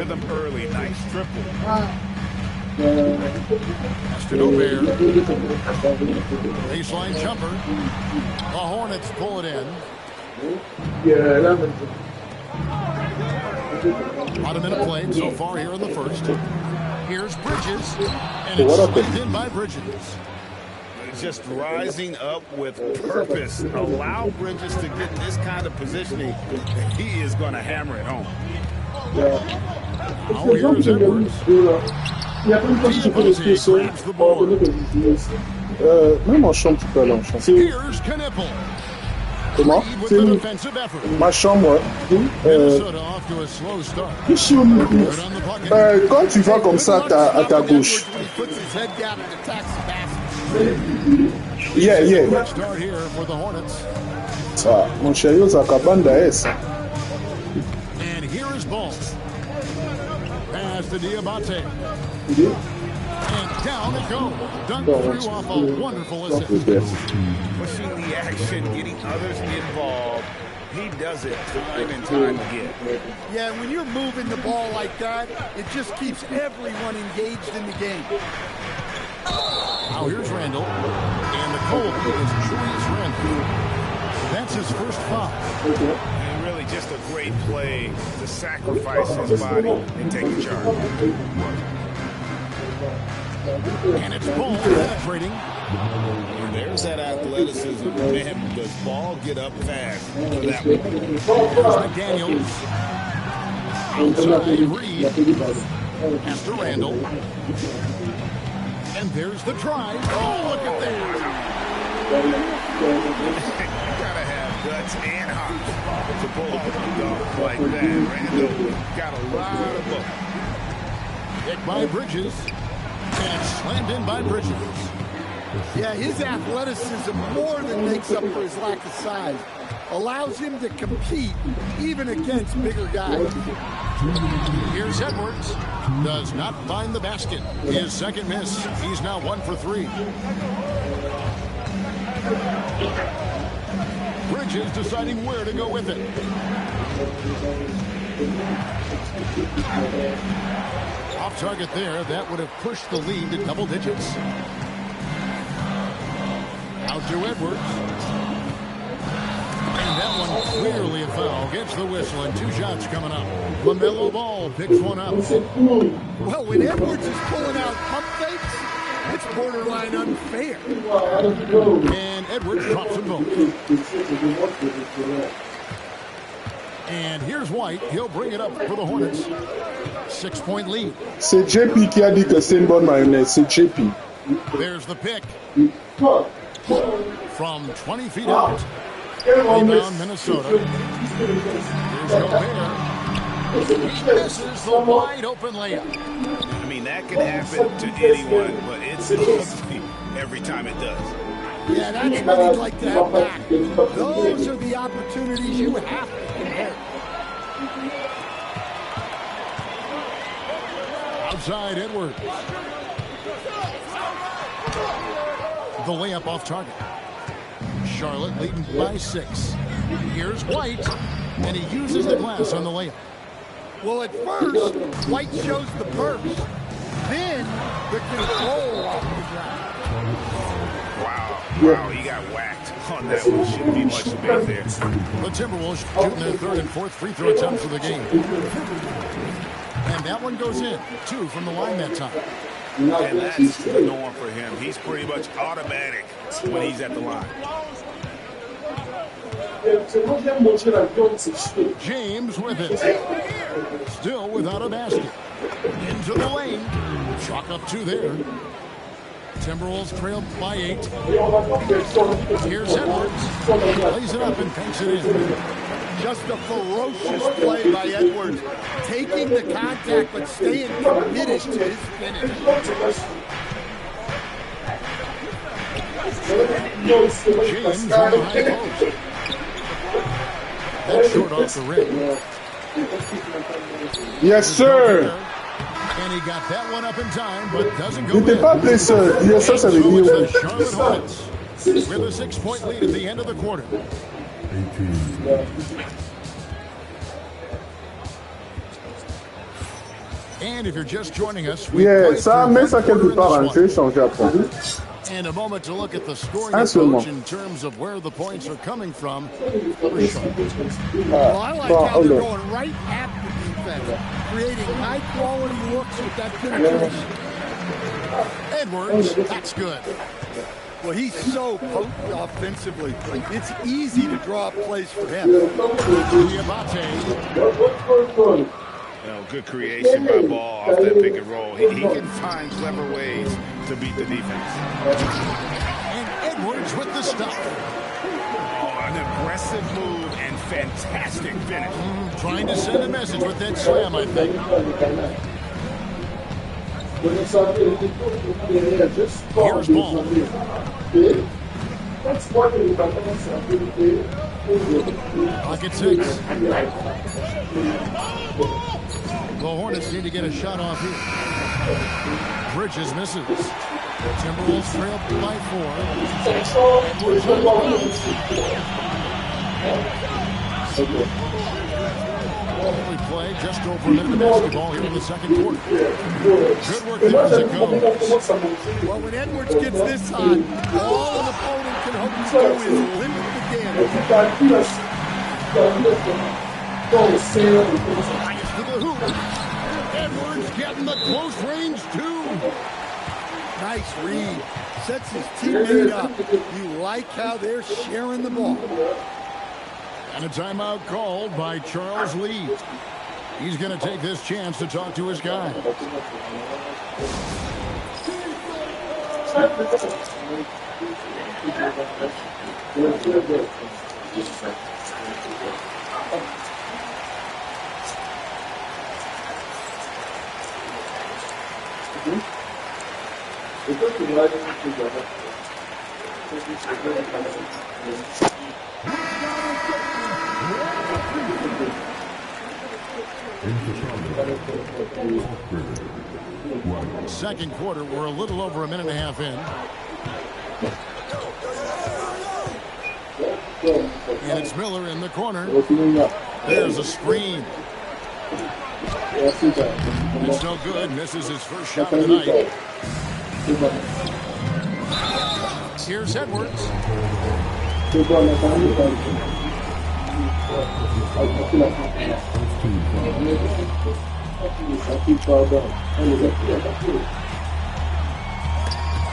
Rhythm early, nice triple. Passed it over here. Baseline jumper. The Hornets pull it in. About a minute played so far here in the first. Here's Bridges, and it's slammed in by Bridges. He's just rising up with purpose. Allow Bridges to get this kind of positioning. He is going to hammer it home. Now here's Edwards. Grabs the board. Même en chambre, tu peux aller en chambre. Here's Knipple. Comment? With an offensive effort. Ma chambre, Minnesota off to a slow start. Quand tu vas comme ça à ta gauche. Yeah. Start here for the Hornets. Ça, mon chéri, ça cabanda est. And here is ball. Pass to Diabate. And down it goes. Dunk through off a wonderful assist. Pushing the action, getting others involved. He does it time and time again. Yeah, when you're moving the ball like that, it just keeps everyone engaged in the game. Now here's Randall. And the call is Julius Randall. That's his first foul. And really just a great play to sacrifice his body and take the charge. And it's ball penetrating. And there's that athleticism. Man, does ball get up fast for that one. There's McDaniels. Outside Reed. Pass to Randall. And there's the drive. Oh, look at that. Gotta have guts and hops to pull off a dunk like that. Randall got a lot of both. Picked by Bridges. And slammed in by Bridges. Yeah, his athleticism more than makes up for his lack of size. Allows him to compete even against bigger guys. Here's Edwards. Does not find the basket. His second miss. He's now 1 for 3. Bridges deciding where to go with it. Off target there. That would have pushed the lead to double digits. Out to Edwards. And that one clearly a foul. Gets the whistle and 2 shots coming up. LaMelo Ball picks one up. Well, when Edwards is pulling out pump fakes, it's borderline unfair. And Edwards drops them both. And here's White. He'll bring it up for the Hornets. 6-point lead. C'est JP qui a dit que c'est une bonne mayonnaise. C'est JP. There's the pick. From 20 feet out. Rebound Minnesota. Here's Gobert. He misses the wide open layup. I mean, that can happen to anyone, but it's ugly every time it does. Yeah, that's what you'd like to have back. Those are the opportunities you have to convert. Outside Edwards. The layup off target. Charlotte leading by 6. Here's White, and he uses the glass on the layup. Well, at first, White shows the burst, then the control off the ground. Wow, he got whacked on that one. Shouldn't be much debate there. The Timberwolves shooting their 3rd and 4th free throw attempts of the game. And that one goes in. 2 from the line that time. And that's the norm for him. He's pretty much automatic when he's at the line. James with it. Still without a basket. Into the lane. Chalk up 2 there. Timberwolves trailed by 8. Here's Edwards. Plays it up and takes it in. Just a ferocious play by Edwards. Taking the contact but staying committed to his finish. James on the high post. That's short off the rim. Yes, sir. And he got that one up in time, but doesn't go Il n'était pas blessé, sir. Yes, ça, ça veut So dire. it's the Charlotte Hornets with a 6-point lead at the end of the quarter. 18. And if you're just joining us, we Yeah, ça, mais ça quelque part, je vais changer après. And a moment to look at the scoring approach in terms of where the points are coming from. Well, I like how they're going right at the defense, creating high-quality looks with that penetration. Edwards, that's good. Well, he's so potent offensively. It's easy to draw up plays for him. Good creation by Ball off that pick and roll. He can find clever ways to beat the defense. And Edwards with the stop. Oh, an aggressive move and fantastic finish. Trying to send a message with that slam, I think. Here's Ball. Pocket 6. The Hornets need to get a shot off here. Bridges misses. Timberwolves trail by 4. We play just over a minute of basketball here in the second quarter. Good work there as it goes. Well, when Edwards gets this on, all an opponent can hope to do is limit the damage. To the hoop. Edwards getting the close range, too. Nice read. Sets his teammate up. You like how they're sharing the ball. And a timeout called by Charles Lee. He's going to take this chance to talk to his guy. Second quarter, we're a little over a minute and a half in. And it's Miller in the corner. There's a screen. It's no good. Misses his first shot of the night. Here's Edwards.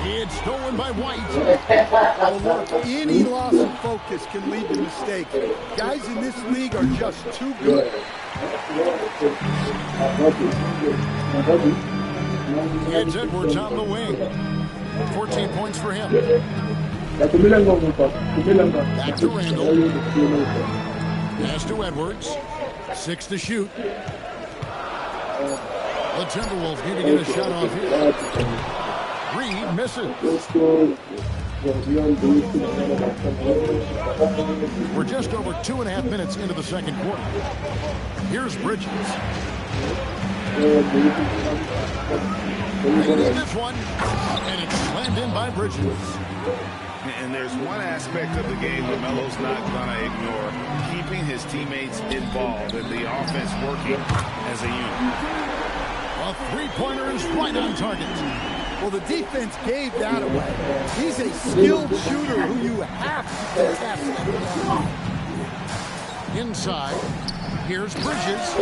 It's stolen by White. Oh, look, any loss of focus can lead to mistakes. Guys in this league are just too good. It's Edwards on the wing. 14 points for him. Back to Randall. Pass to Edwards. 6 to shoot. The Timberwolves need to get a shot off here. Reed misses. We're just over 2.5 minutes into the second quarter. Here's Bridges. They need this one, and it's slammed in by Bridges. And there's one aspect of the game that Melo's not going to ignore, keeping his teammates involved and the offense working as a unit. A three-pointer is right on target. Well, the defense gave that away. He's a skilled shooter who you have to test. Inside, here's Bridges,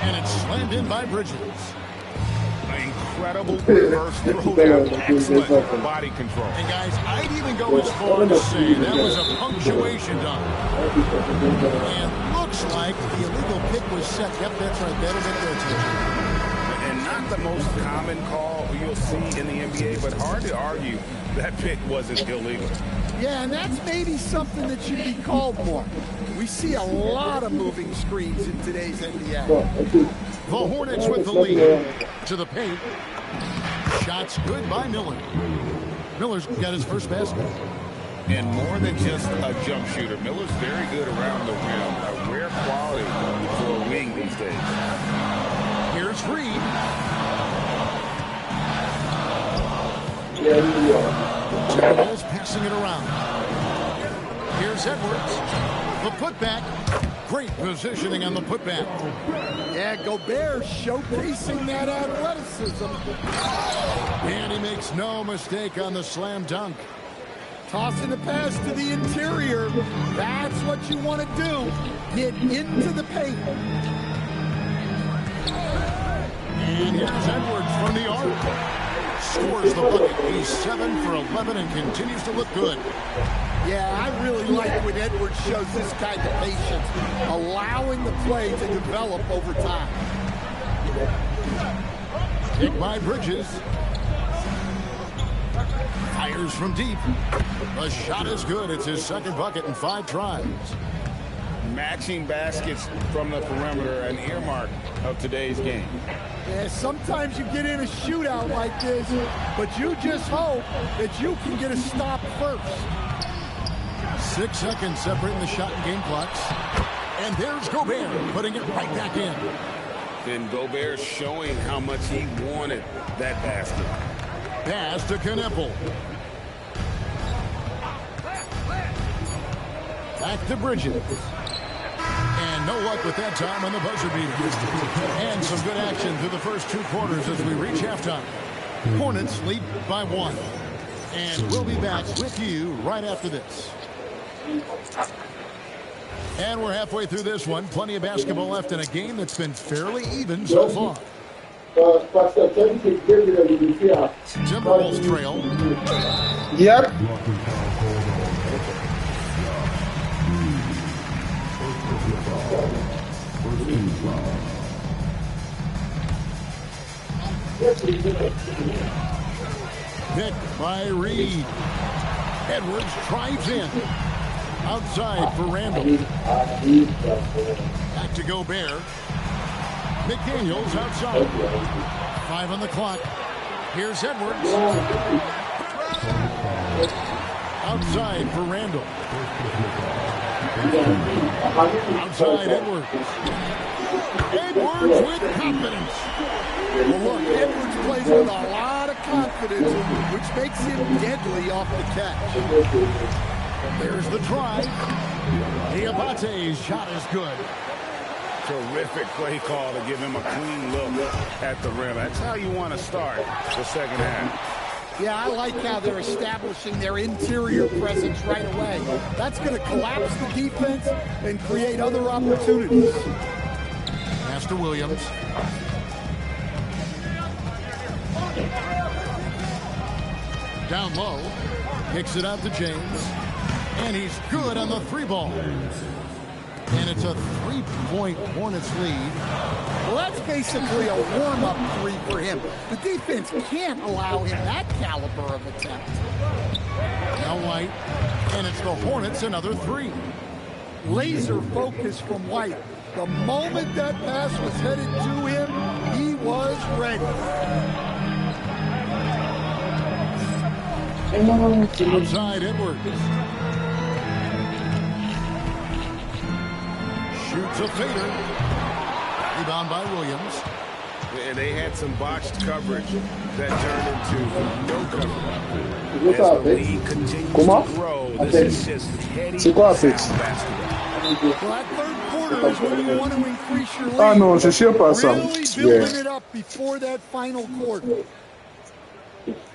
and it's slammed in by Bridges. Incredible reverse throwdown, excellent body control. And guys, I'd even go as far to say that was a punctuation dunk. And looks like the illegal pick was set. Yep, that's right. That'll get their attention. And not the most common call you'll see in the NBA, but hard to argue that pick wasn't illegal. Yeah, and that's maybe something that should be called more. We see a lot of moving screens in today's NBA. The Hornets with the lead. To the paint. Shots good by Miller. Miller's got his first basket. And more than just a jump shooter, Miller's very good around the rim. A rare quality for a wing these days. Here's Reed. Timberwolves passing it around. Here's Edwards. The putback. Great positioning on the putback. Yeah, Gobert showcasing that athleticism. And he makes no mistake on the slam dunk. Tossing the pass to the interior. That's what you want to do. Get into the paint. And here's Edwards from the arc. Scores the bucket. He's 7 for 11 and continues to look good. Yeah, I really like when Edwards shows this kind of patience, allowing the play to develop over time. Kick by Bridges. Fires from deep. The shot is good. It's his second bucket in 5 tries. Matching baskets from the perimeter, an earmark of today's game. Yeah, sometimes you get in a shootout like this, but you just hope that you can get a stop first. 6 seconds separating the shot and game clocks. And there's Gobert putting it right back in. And Gobert showing how much he wanted that basket. Pass to Knueppel. Back to Bridges. And no luck with that time on the buzzer beater. And some good action through the first 2 quarters as we reach halftime. Hornets lead by 1. And we'll be back with you right after this. And we're halfway through this one. Plenty of basketball left in a game that's been fairly even so far. Timberwolves trail. Yep. Picked by Reed. Edwards drives in. Outside for Randall. Back to Gobert. McDaniels outside. 5 on the clock. Here's Edwards. Outside for Randall. Outside Edwards. Edwards with confidence. Well, look, Edwards plays with a lot of confidence, which makes him deadly off the catch. There's the drive. Diabate's shot is good. Terrific play call to give him a clean look at the rim. That's how you want to start the second half. Yeah, I like how they're establishing their interior presence right away. That's going to collapse the defense and create other opportunities. Pass to Williams. Down low. Kicks it out to James. And he's good on the 3-ball. And it's a 3-point Hornets lead. Well, that's basically a warm-up 3 for him. The defense can't allow him that caliber of attempt. Now White. And it's the Hornets another 3. Laser focus from White. The moment that pass was headed to him, he was ready. Outside Edwards. Shoots a fader. Rebound by Williams. And they had some botched coverage that turned into no coverage. As the league continues to grow, this is just heady basketball. Well, that third quarter is when you want to increase your lead. Ah non, je sais pas ça. Really building it up before that final quarter.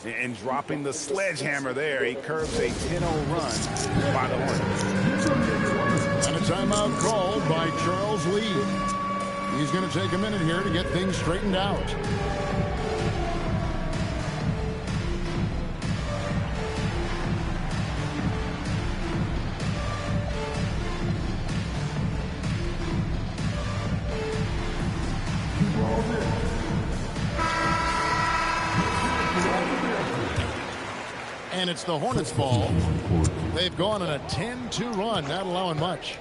And dropping the sledgehammer there, he curves a 10-0 run by the Hornets. And a timeout called by Charles Lee. He's going to take a minute here to get things straightened out. And it's the Hornets' ball. They've gone on a 10-2 run, not allowing much.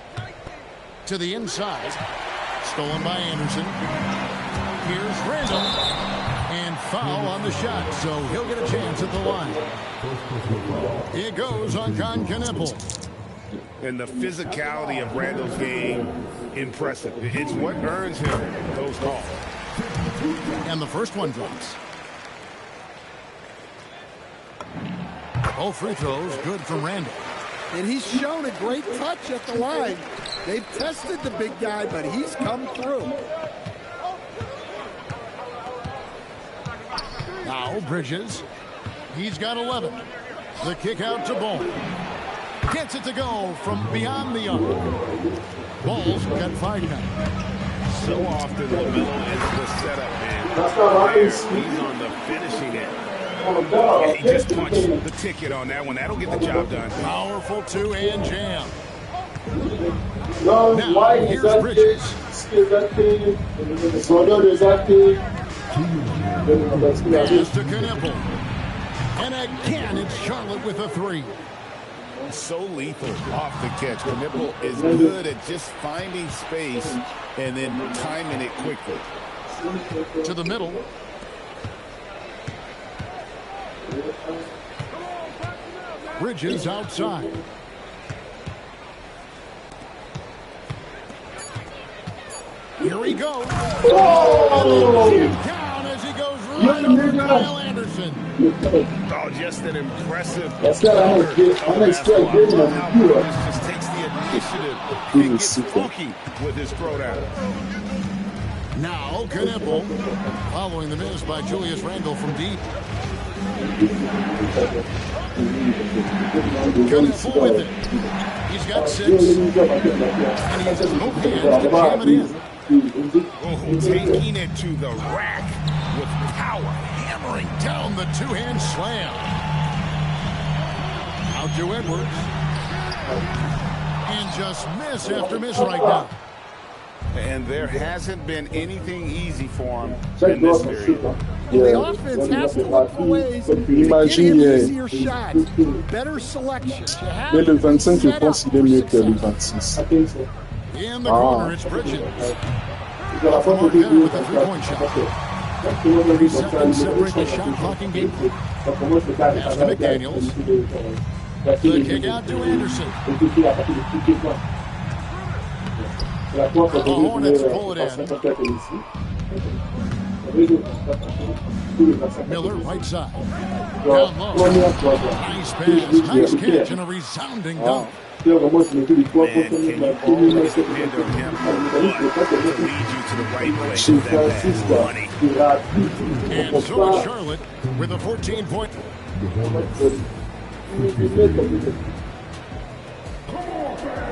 To the inside. Stolen by Anderson. Here's Randall. And foul on the shot, so he'll get a chance at the line. It goes on Knueppel. And the physicality of Randall's game, impressive. It's what earns him those calls. And the first one drops. Both free throws good from Randall. And he's shown a great touch at the line. They've tested the big guy, but he's come through. Now Bridges. He's got 11. The kick out to Ball. Gets it to go from beyond the arc. Ball's got 5 now. So often LaMelo is the setup man. He's on the finishing end. Yeah, he just punched the ticket on that one. That'll get the job done. Powerful two-hand jam. Now here's Bridges. Pass to Knippel. And again, it's Charlotte with a 3. So lethal off the catch. Knippel is good at just finding space and then timing it quickly. To the middle. Bridges outside. Here he goes. Oh! Down as he goes right over Kyle Anderson. Oh, just an impressive. That's got to Just takes the initiative. He gets funky with his throwdown. Now Knippel, following the miss by Julius Randle from deep. Knippel with it. He's got 6. And he's both hands to jam it in. Oh, taking it to the rack with power. Hammering down the two-hand slam. Out to Edwards. And just miss after miss right now. And there hasn't been anything easy for him in this period. The offense has to look for ways to get him easier shots, better selections. Mais le 25, je pense qu'il est mieux que le 26. In the corner, it's Bridges. Mark Henry with a 3-point shot. 3 seconds separate the shot clocking game. Pass to McDaniels. The kick out to Anderson. The Hornets pull it in. Miller right side. Down low. Nice pass, nice catch, and a resounding dunk. Man, can you always depend on him to lead you to the right place with that money? And so is Charlotte with a 14-point.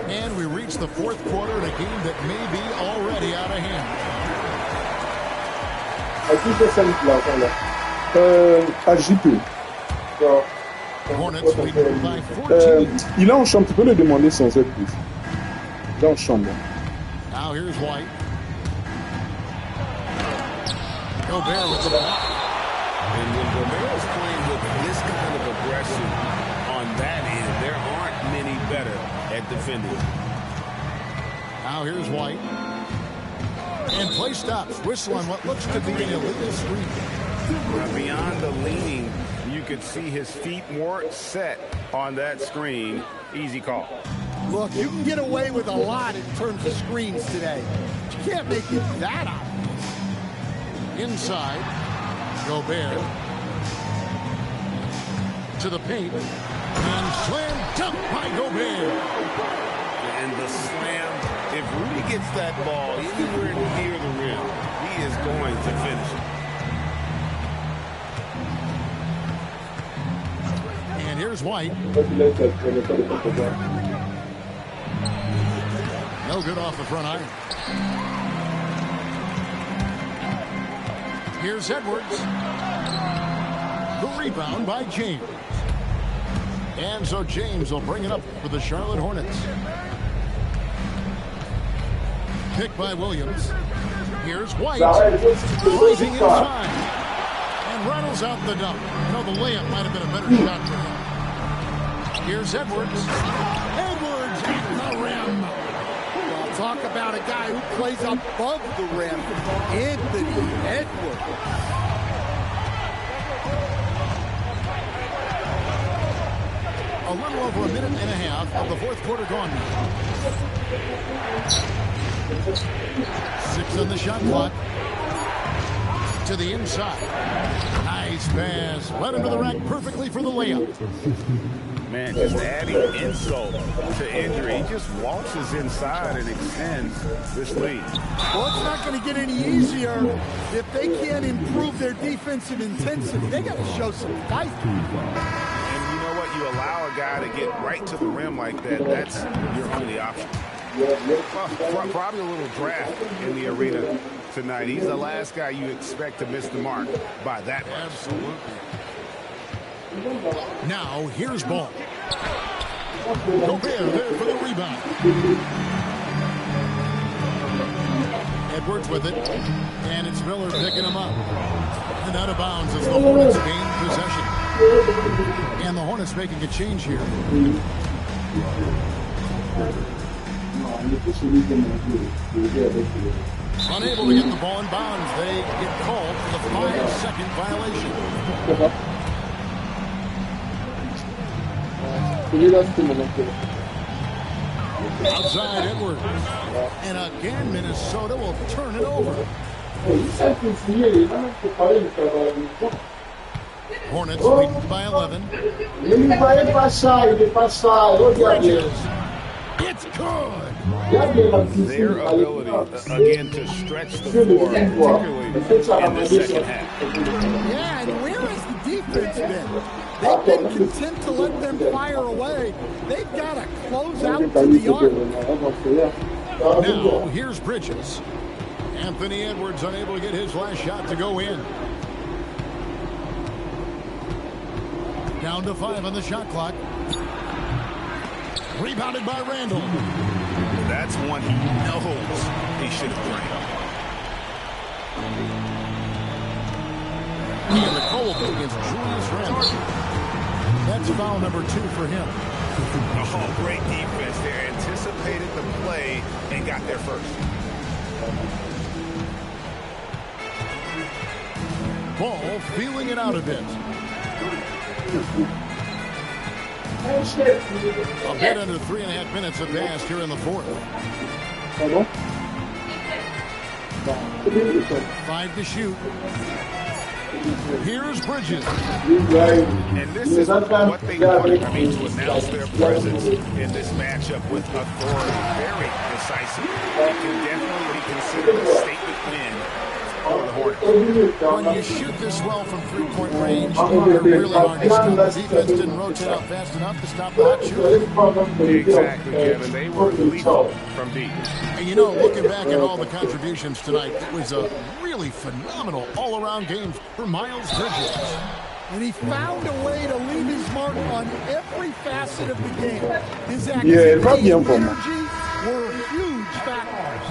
And we reach the 4th quarter in a game that may be already out of hand. Hornets lead by 14. Il est en chambre, tu peux le demander sans être plus. Il est en chambre. Now here's White. Gobert with the ball. And when Gobert's playing with this kind of aggression on that end, there aren't many better at defending. Now here's White. And play stops. Whistle on what looks to be an illegal screen. Now beyond the leaning, you could see his feet more set on that screen. Easy call. Look, you can get away with a lot in terms of screens today. But you can't make it that obvious. Inside. Gobert. To the paint. And slam dunk by Gobert. And the slam, if Rudy gets that ball anywhere near the rim, he is going to finish it. And here's White. No good off the front iron. Here's Edwards. The rebound by James. And so James will bring it up for the Charlotte Hornets. Pick by Williams. Here's White. Rising inside. And rattles out the dunk. No, the layup might have been a better shot for him. Here's Edwards. Edwards at the rim. Well, talk about a guy who plays above the rim. Anthony Edwards. A little over a minute and a half of the 4th quarter gone now. 6 on the shot clock. To the inside. Nice pass. Led him to the rack perfectly for the layup. Man, just adding insult to injury. He just waltzes inside and extends this lead. Well, it's not going to get any easier if they can't improve their defensive intensity. They got to show some fight. And you know what? You allow a guy to get right to the rim like that, that's your only option. Well, probably a little draft in the arena tonight. He's the last guy you expect to miss the mark by that much. Absolutely. Now, here's ball. Gobert there for the rebound. Edwards with it. And it's Miller picking him up. And out of bounds as the Hornets gain possession. And the Hornets making a change here. Unable to get the ball in bounds. They get called for the 5-second violation. Outside Edwards. And again, Minnesota will turn it over. Hornets lead by 11. Bridges. It's good. Their ability, again, to stretch the floor, particularly in the second half. Yeah, and where has the defense been? They've been content to let them fire away. They've got to close out to the arc. Now, here's Bridges. Anthony Edwards unable to get his last shot to go in. Down to 5 on the shot clock. Rebounded by Randall. That's one he knows he should have drained. And the cold against Julius Randall. That's foul number 2 for him. Oh, great defense there. Anticipated the play and got there first. Ball feeling it out a bit. A bit under 3.5 minutes have passed here in the fourth. 5 to shoot. Here's Bridges. And this is what they wanted, I mean, to announce their presence in this matchup with authority. Very decisive. It can definitely be considered a statement win for the Hornets. When you shoot this well from three-point range, you're really hard to stop. The defense didn't rotate out fast enough to stop the hot shooter. Exactly, Kevin. They were lethal from deep. And you know, looking back at all the contributions tonight, it was a really phenomenal all-around game for Miles Bridges. And he found a way to leave his mark on every facet of the game. His activity and energy were huge factors.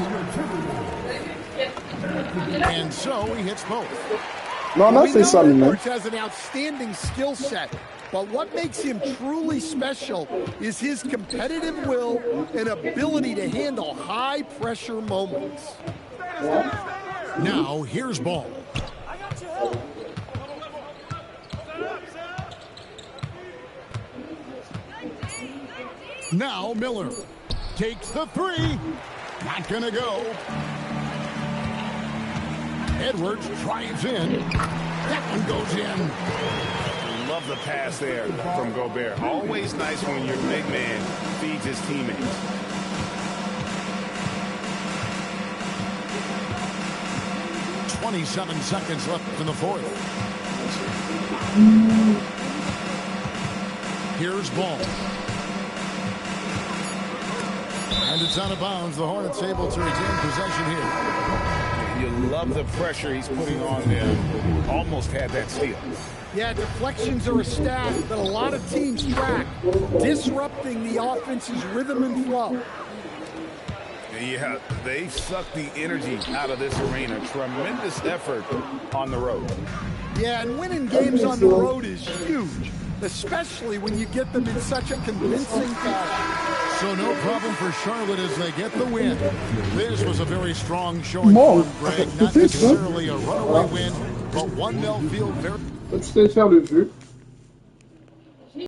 And so he hits both. No, not say something, man. Edwards has an outstanding skill set, but what makes him truly special is his competitive will and ability to handle high-pressure moments. Now, here's ball. Now Miller takes the 3. Not gonna go. Edwards drives in. That one goes in. Love the pass there from Gobert. Always nice when your big man feeds his teammates. .27 seconds left in the fourth. Here's ball. And it's out of bounds. The Hornets able to retain possession here. You love the pressure he's putting on them. Almost had that steal. Yeah, deflections are a stat that a lot of teams track, disrupting the offense's rhythm and flow. Yeah, they've sucked the energy out of this arena. Tremendous effort on the road. Yeah, and winning games on the road is huge, especially when you get them in such a convincing fashion. So no problem for Charlotte as they get the win. This was a very strong showing for them, Greg. Not necessarily a runaway win, but one they'll feel very... Peut-être faire le jeu.